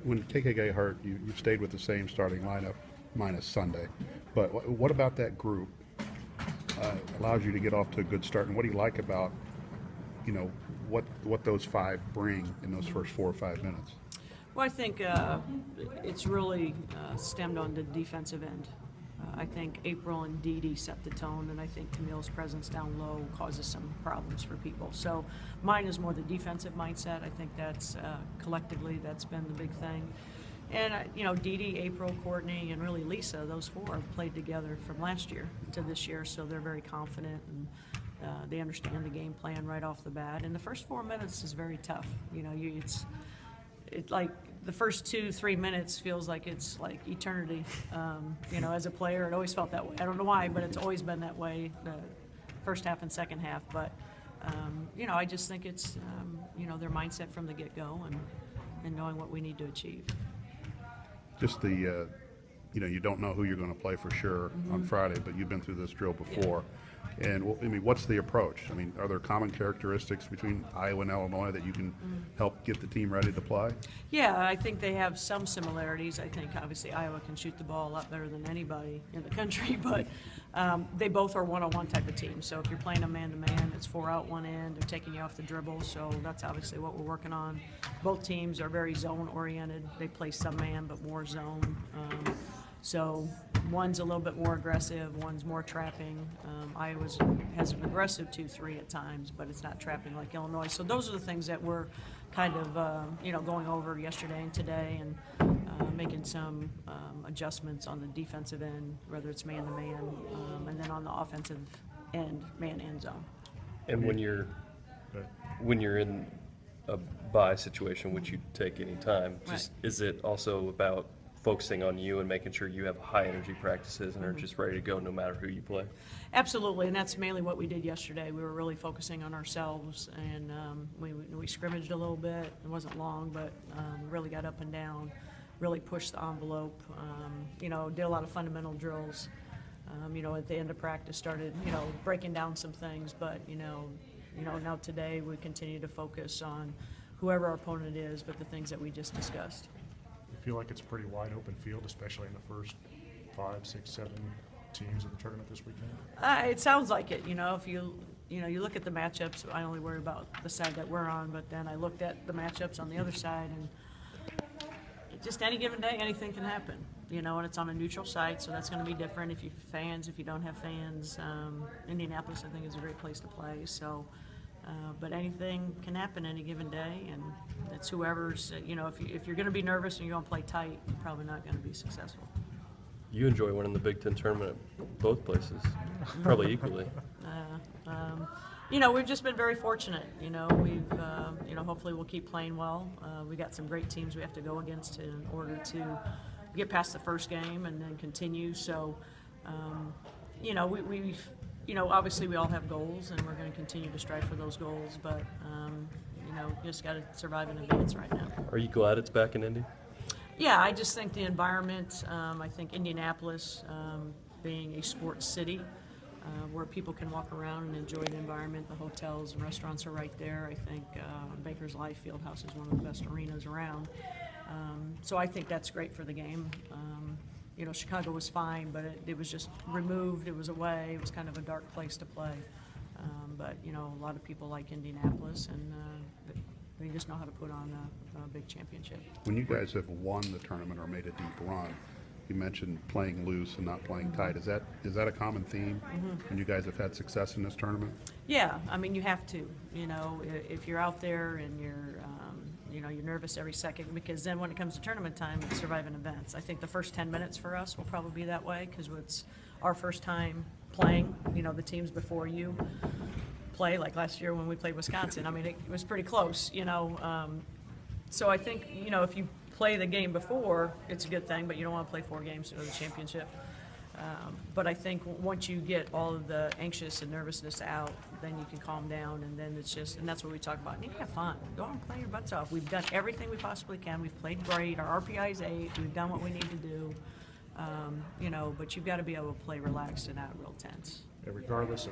when KK hurt, you stayed with the same starting lineup minus Sunday. But what about that group allows you to get off to a good start? And what do you like about, what those five bring in those first 4 or 5 minutes? Well, I think it's really stemmed on the defensive end. I think April and Dee set the tone, and I think Camille's presence down low causes some problems for people. So mine is more the defensive mindset. I think that's collectively that's been the big thing. And Dee, April, Courtney, and really Lisa, those four have played together from last year to this year, so they're very confident and they understand the game plan right off the bat. And the first 4 minutes is very tough. It's like the first 2-3 minutes feels like it's like eternity. As a player, it always felt that way. I don't know why, but it's always been that way, the first half and second half. But, I just think it's, their mindset from the get-go and knowing what we need to achieve. Just the, you don't know who you're going to play for sure on Friday, but you've been through this drill before. Yeah. And, what's the approach? Are there common characteristics between Iowa and Illinois that you can help get the team ready to play? Yeah, I think they have some similarities. I think, obviously, Iowa can shoot the ball a lot better than anybody in the country, but they both are one-on-one type of team. So if you're playing a man-to-man, it's 4 out, 1 in. They're taking you off the dribble, so that's obviously what we're working on. Both teams are very zone-oriented. They play some man, but more zone. So one's a little bit more aggressive, one's more trapping. Iowa has an aggressive 2-3 at times, but it's not trapping like Illinois. So those are the things that we're kind of, going over yesterday and today and making some adjustments on the defensive end, whether it's man-to-man, and then on the offensive end, man and zone. And when you're in a bye situation, which you take any time, Right. Is it also about focusing on you and making sure you have high energy practices and are just ready to go no matter who you play? Absolutely, and that's mainly what we did yesterday. We were really focusing on ourselves, and we scrimmaged a little bit. It wasn't long, but really got up and down, really pushed the envelope. Did a lot of fundamental drills. At the end of practice, started breaking down some things, but now today we continue to focus on whoever our opponent is, but the things that we just discussed. I feel like it's a pretty wide open field, especially in the first 5, 6, 7 teams of the tournament this weekend. It sounds like it. If you look at the matchups, I only worry about the side that we're on, but then I looked at the matchups on the other side, and just any given day, anything can happen. And it's on a neutral site, so that's going to be different if you have fans, if you don't have fans. Indianapolis, I think, is a great place to play. So. But anything can happen any given day, and it's whoever's, if you're going to be nervous and you're going to play tight, you're probably not going to be successful. You enjoy winning the Big Ten tournament at both places, probably equally. We've just been very fortunate. We've, hopefully we'll keep playing well. We got some great teams we have to go against in order to get past the first game and then continue. So, we've obviously we all have goals, and we're going to continue to strive for those goals, but, you just got to survive and advance right now. Are you glad it's back in Indy? Yeah, I just think the environment, I think Indianapolis being a sports city where people can walk around and enjoy the environment, the hotels and restaurants are right there. I think Baker's Life Fieldhouse is one of the best arenas around. So I think that's great for the game. Chicago was fine, but it was just removed. It was away. It was kind of a dark place to play. But, a lot of people like Indianapolis, and they just know how to put on a big championship. When you guys have won the tournament or made a deep run, you mentioned playing loose and not playing tight. Is that a common theme when you guys have had success in this tournament? Yeah, you have to. If you're out there and you're nervous every second, because then when it comes to tournament time, it's surviving events. I think the first 10 minutes for us will probably be that way because it's our first time playing. The teams before you play, like last year when we played Wisconsin. It was pretty close. So I think if you play the game before, it's a good thing, but you don't want to play 4 games to go to the championship. But I think once you get all of the anxious and nervousness out, then you can calm down, and then it's just, and that's what we talk about. You need to have fun. Go out and play your butts off. We've done everything we possibly can. We've played great. Our RPI is 8. We've done what we need to do. But you've got to be able to play relaxed and not real tense. And regardless of